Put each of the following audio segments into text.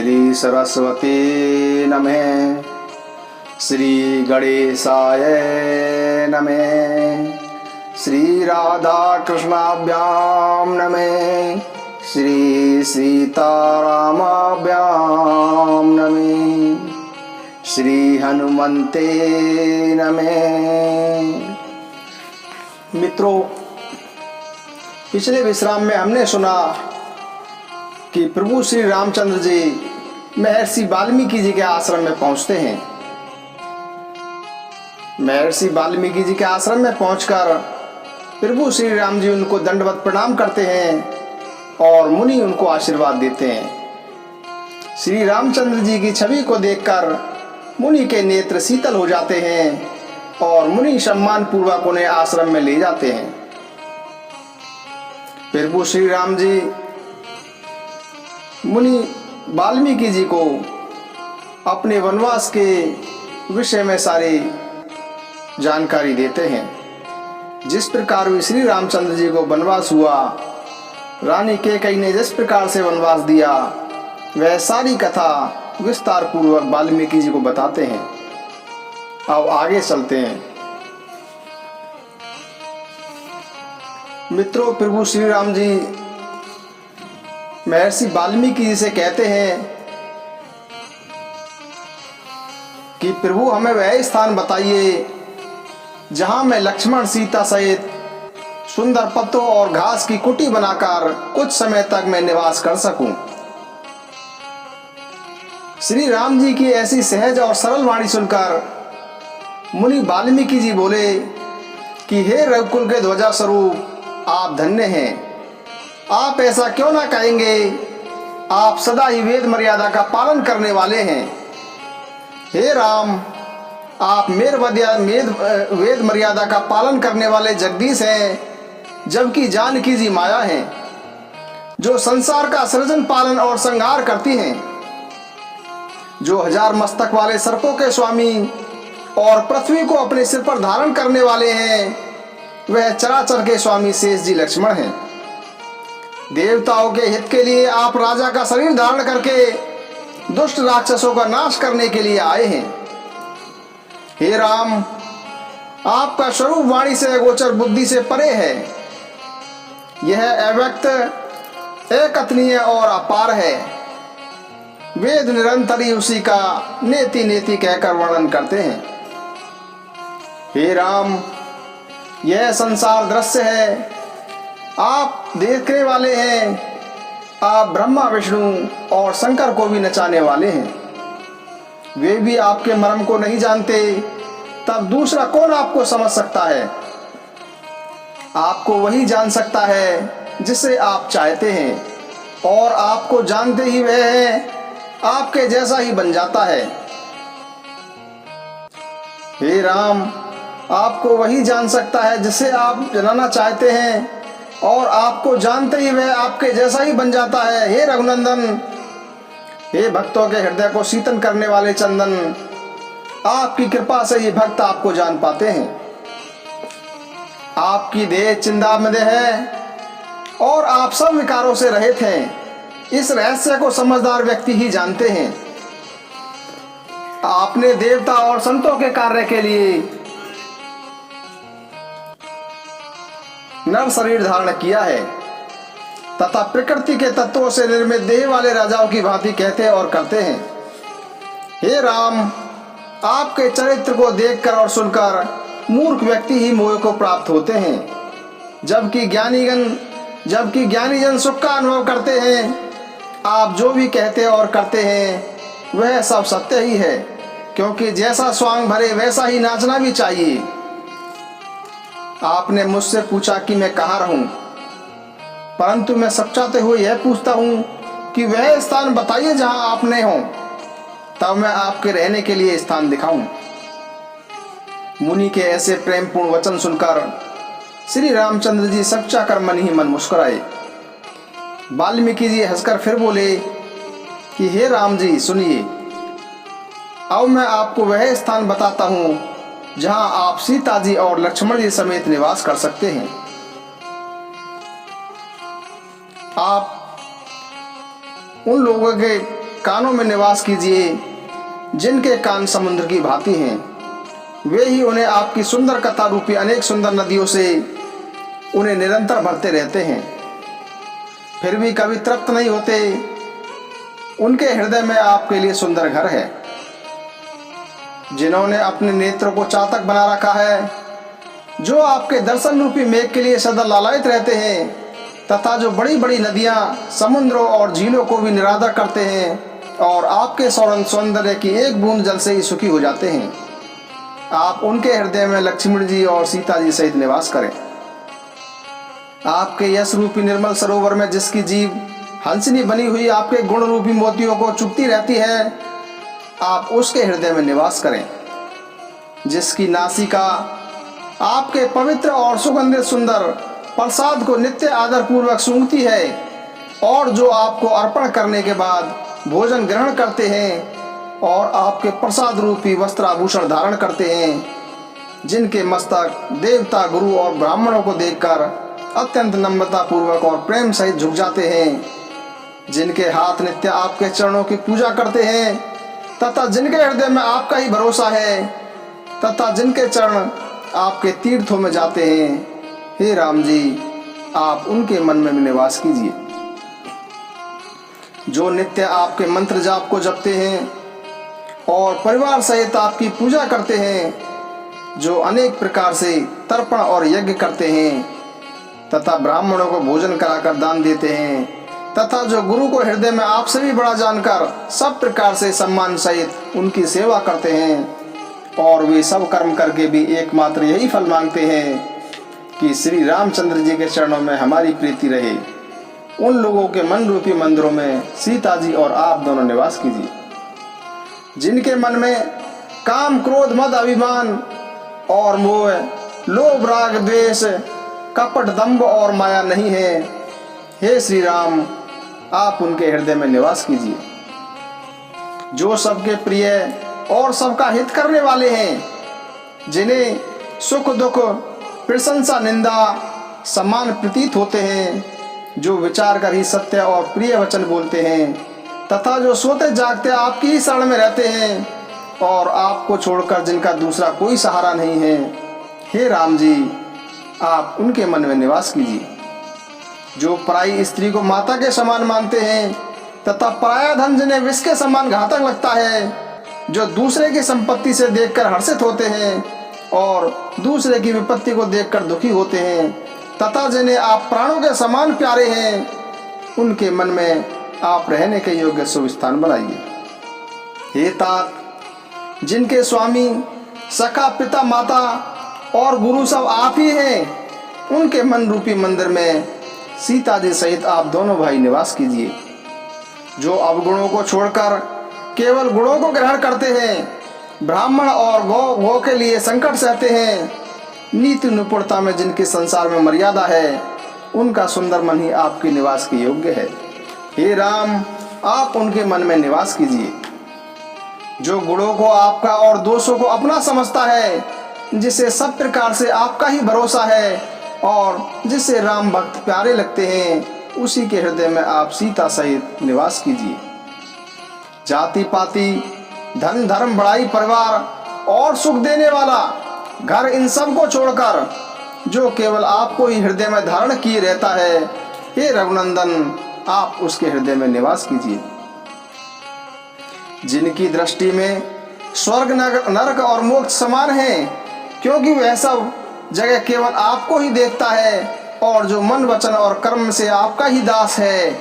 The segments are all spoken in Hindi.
श्री सरस्वती नमः। श्री गणेशाय नमः। श्री राधा कृष्णाभ्यां नमः। श्री सीतारामाभ्यां नमः। श्री हनुमते नमः। मित्रों, पिछले विश्राम में हमने सुना कि प्रभु श्री रामचंद्र जी महर्षि वाल्मीकि जी के आश्रम में पहुंचते हैं। महर्षि वाल्मीकि जी के आश्रम में पहुंचकर प्रभु श्री राम जी उनको दंडवत प्रणाम करते हैं और मुनि उनको आशीर्वाद देते हैं। श्री रामचंद्र जी की छवि को देखकर मुनि के नेत्र शीतल हो जाते हैं और मुनि सम्मान पूर्वक उन्हें आश्रम में ले जाते हैं। प्रभु श्री राम जी मुनि वाल्मीकि जी को अपने वनवास के विषय में सारी जानकारी देते हैं। जिस प्रकार भी श्री रामचंद्र जी को वनवास हुआ, रानी कैकेयी ने जिस प्रकार से वनवास दिया, वह सारी कथा विस्तार पूर्वक वाल्मीकि जी को बताते हैं। अब आगे चलते हैं। मित्रों, प्रभु श्री राम जी महर्षि वाल्मीकि जी से कहते हैं कि प्रभु हमें वह स्थान बताइए जहां मैं लक्ष्मण सीता सहित सुंदर पत्तों और घास की कुटी बनाकर कुछ समय तक मैं निवास कर सकूं। श्री राम जी की ऐसी सहज और सरल वाणी सुनकर मुनि वाल्मीकि जी बोले कि हे रघुकुल के ध्वजा स्वरूप, आप धन्य हैं। आप ऐसा क्यों ना कहेंगे? आप सदा ही वेद मर्यादा का पालन करने वाले हैं। हे राम, आप वेद मर्यादा का पालन करने वाले जगदीश हैं, जबकि जानकी जी माया हैं, जो संसार का सृजन पालन और संहार करती हैं, जो 1000 मस्तक वाले सर्पों के स्वामी और पृथ्वी को अपने सिर पर धारण करने वाले हैं। वह चराचर के स्वामी शेष जी लक्ष्मण हैं। देवताओं के हित के लिए आप राजा का शरीर धारण करके दुष्ट राक्षसों का नाश करने के लिए आए हैं। हे राम, आपका स्वरूप वाणी से अगोचर बुद्धि से परे है। यह अव्यक्त, अकथनीय और अपार है। वेद निरंतर ही उसी का नेति नेति कहकर वर्णन करते हैं। हे राम, यह संसार दृश्य है, आप देखने वाले हैं। आप ब्रह्मा, विष्णु और शंकर को भी नचाने वाले हैं। वे भी आपके मर्म को नहीं जानते, तब दूसरा कौन आपको समझ सकता है? आपको वही जान सकता है जिसे आप चाहते हैं, और आपको जानते ही वह है आपके जैसा ही बन जाता है। हे राम, आपको वही जान सकता है जिसे आप जानना चाहते हैं, और आपको जानते ही वह आपके जैसा ही बन जाता है। हे रघुनंदन, हे भक्तों के हृदय को शीतल करने वाले चंदन, आपकी कृपा से ही भक्त आपको जान पाते हैं। आपकी देह चिंतामणि है और आप सब विकारों से रहित हैं। इस रहस्य को समझदार व्यक्ति ही जानते हैं। आपने देवता और संतों के कार्य के लिए नर शरीर धारण किया है, तथा प्रकृति के तत्वों से निर्मित देह वाले राजाओं की भांति कहते और करते हैं। हे राम, आपके चरित्र को देखकर और सुनकर मूर्ख व्यक्ति ही मोह को प्राप्त होते हैं, जबकि ज्ञानी जन सुख का अनुभव करते हैं। आप जो भी कहते और करते हैं वह सब सत्य ही है, क्योंकि जैसा स्वांग भरे वैसा ही नाचना भी चाहिए। आपने मुझसे पूछा कि मैं कहाँ रहूं, परंतु मैं सच्चाते हुए यह पूछता हूं कि वह स्थान बताइए जहां आप नहीं हो, तब मैं आपके रहने के लिए स्थान दिखाऊं। मुनि के ऐसे प्रेमपूर्ण वचन सुनकर श्री रामचंद्र जी सच्चा कर मन ही मन मुस्कुराए। वाल्मीकि जी हंसकर फिर बोले कि हे राम जी, सुनिए, अब मैं आपको वह स्थान बताता हूं जहां आप सीता जी और लक्ष्मण जी समेत निवास कर सकते हैं। आप उन लोगों के कानों में निवास कीजिए, जिनके कान समुद्र की भांति हैं। वे ही उन्हें आपकी सुंदर कथा रूपी अनेक सुंदर नदियों से उन्हें निरंतर भरते रहते हैं, फिर भी कभी तृप्त नहीं होते। उनके हृदय में आपके लिए सुंदर घर है। जिन्होंने अपने नेत्रों को चातक बना रखा है, जो आपके दर्शन रूपी मेघ के लिए सदा लालायित रहते हैं, तथा जो बड़ी बड़ी नदियां, समुद्रों और झीलों को भी निरादर करते हैं और आपके सौंदर्य की एक बूंद जल से ही सुखी हो जाते हैं। आप उनके हृदय में लक्ष्मण जी और सीता जी सहित निवास करें। आपके यश रूपी निर्मल सरोवर में जिसकी जीव हंसनी बनी हुई आपके गुण रूपी मोतियों को चुगती रहती है, आप उसके हृदय में निवास करें। जिसकी नासिका आपके पवित्र और सुगंधित सुंदर प्रसाद को नित्य आदर पूर्वक सूंघती है, और जो आपको अर्पण करने के बाद भोजन ग्रहण करते हैं और आपके प्रसाद रूपी वस्त्राभूषण धारण करते हैं, जिनके मस्तक देवता, गुरु और ब्राह्मणों को देखकर अत्यंत नम्रता पूर्वक और प्रेम सहित झुक जाते हैं, जिनके हाथ नित्य आपके चरणों की पूजा करते हैं, तथा जिनके हृदय में आपका ही भरोसा है, तथा जिनके चरण आपके तीर्थों में जाते हैं, हे राम जी, आप उनके मन में निवास कीजिए। जो नित्य आपके मंत्र जाप को जपते हैं और परिवार सहित आपकी पूजा करते हैं, जो अनेक प्रकार से तर्पण और यज्ञ करते हैं, तथा ब्राह्मणों को भोजन कराकर दान देते हैं, तथा जो गुरु को हृदय में आपसे भी बड़ा जानकर सब प्रकार से सम्मान सहित उनकी सेवा करते हैं, और वे सब कर्म करके भी एकमात्र यही फल मांगते हैं कि श्री रामचंद्र जी के चरणों में हमारी प्रीति रहे। उन लोगों के मन रूपी मंदिरों में सीता जी और आप दोनों निवास कीजिए। जिनके मन में काम, क्रोध, मद, अभिमान और मोह, लोभ, राग, द्वेष, कपट, दंभ और माया नहीं है, हे श्री राम, आप उनके हृदय में निवास कीजिए। जो सबके प्रिय और सबका हित करने वाले हैं, जिन्हें सुख दुख, प्रशंसा, निंदा समान प्रतीत होते हैं, जो विचार कर ही सत्य और प्रिय वचन बोलते हैं, तथा जो सोते जागते आपकी ही शरण में रहते हैं, और आपको छोड़कर जिनका दूसरा कोई सहारा नहीं है, हे राम जी, आप उनके मन में निवास कीजिए। जो पराई स्त्री को माता के समान मानते हैं, तथा पराया धन जिन्हें विष के समान घातक लगता है, जो दूसरे की संपत्ति से देखकर हर्षित होते हैं और दूसरे की विपत्ति को देखकर दुखी होते हैं, तथा जिन्हें आप प्राणों के समान प्यारे हैं, उनके मन में आप रहने के योग्य शुभ स्थान बनाइए। हे तात, जिनके स्वामी, सखा, पिता, माता और गुरु सब आप ही हैं, उनके मन रूपी मंदिर में सीता जी सहित आप दोनों भाई निवास कीजिए। जो अवगुणों को छोड़कर केवल गुणों को ग्रहण करते हैं, ब्राह्मण और गौ के लिए संकट सहते हैं, नीति निपुणता में जिनकी संसार में मर्यादा है, उनका सुंदर मन ही आपके निवास के योग्य है। हे राम, आप उनके मन में निवास कीजिए। जो गुणों को आपका और दोषों को अपना समझता है, जिसे सब प्रकार से आपका ही भरोसा है और जिसे राम भक्त प्यारे लगते हैं, उसी के हृदय में आप सीता सहित निवास कीजिए। जाति पाति, धन, धर्म, बड़ाई, परिवार और सुख देने वाला घर, इन सब को छोड़कर जो केवल आपको ही हृदय में धारण किए रहता है, हे रघुनंदन, आप उसके हृदय में निवास कीजिए। जिनकी दृष्टि में स्वर्ग, नरक और मोक्ष समान है, क्योंकि वह सब जगह केवल आपको ही देखता है, और जो मन, वचन और कर्म से आपका ही दास है,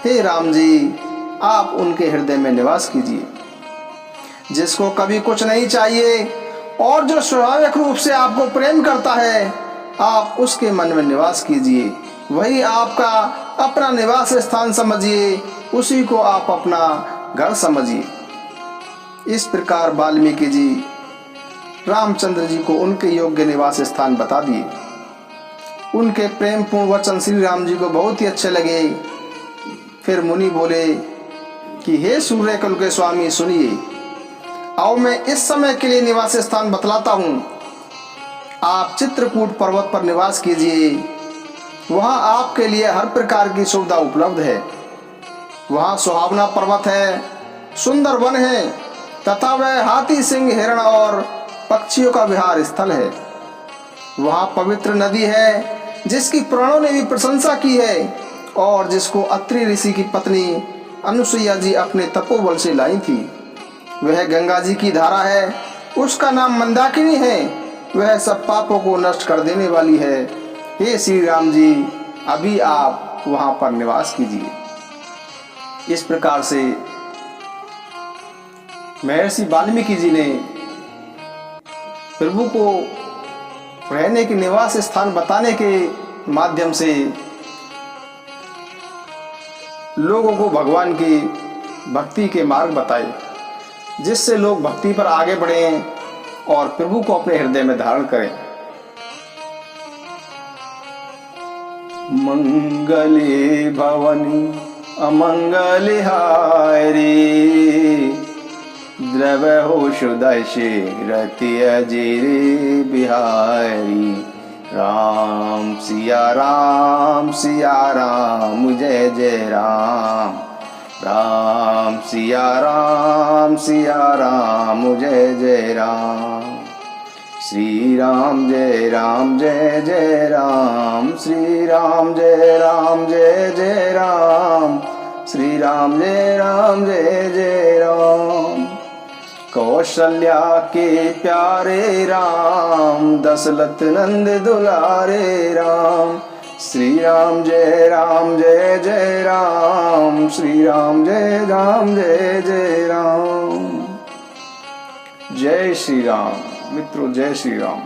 हे राम जी, आप उनके हृदय में निवास कीजिए। जिसको कभी कुछ नहीं चाहिए और जो स्वाभाविक रूप से आपको प्रेम करता है, आप उसके मन में निवास कीजिए। वही आपका अपना निवास स्थान समझिए, उसी को आप अपना घर समझिए। इस प्रकार वाल्मीकि जी रामचंद्र जी को उनके योग्य निवास स्थान बता दिए। उनके प्रेम पूर्ण वचन श्री राम जी को बहुत ही अच्छे लगे। फिर मुनि बोले कि हे सूर्य कुल के स्वामी, सुनिए, आओ मैं इस समय के लिए निवास स्थान बतलाता हूँ। आप चित्रकूट पर्वत पर निवास कीजिए। वहाँ आपके लिए हर प्रकार की सुविधा उपलब्ध है। वहाँ सुहावना पर्वत है सुंदर वन है तथा वह हाथी, सिंह, हिरण और पक्षियों का विहार स्थल है। वहाँ पवित्र नदी है जिसकी प्राणों ने भी प्रशंसा की है और जिसको अत्रि ऋषि की पत्नी अनुसुईया जी अपने तपोबल से लाई थी। वह गंगा जी की धारा है, उसका नाम मंदाकिनी है, वह सब पापों को नष्ट कर देने वाली है। हे श्री राम जी, अभी आप वहाँ पर निवास कीजिए। इस प्रकार से महर्षि वाल्मीकि जी ने प्रभु को रहने के निवास स्थान बताने के माध्यम से लोगों को भगवान की भक्ति के मार्ग बताए, जिससे लोग भक्ति पर आगे बढ़ें और प्रभु को अपने हृदय में धारण करें। मंगले भवनी अमंगले हारी, द्रवहोषु दशरथि अजिरे बिहारी। राम सिया राम जय जय राम। राम सिया राम जय जय राम। श्री राम जय जय राम। श्री राम जय जय राम। श्री राम जय जय राम। कौशल्या के प्यारे राम, दशरथ नंद दुलारे राम। श्री राम जय जय राम। श्री राम जय जय राम। जय श्री राम मित्रों, जय श्री राम।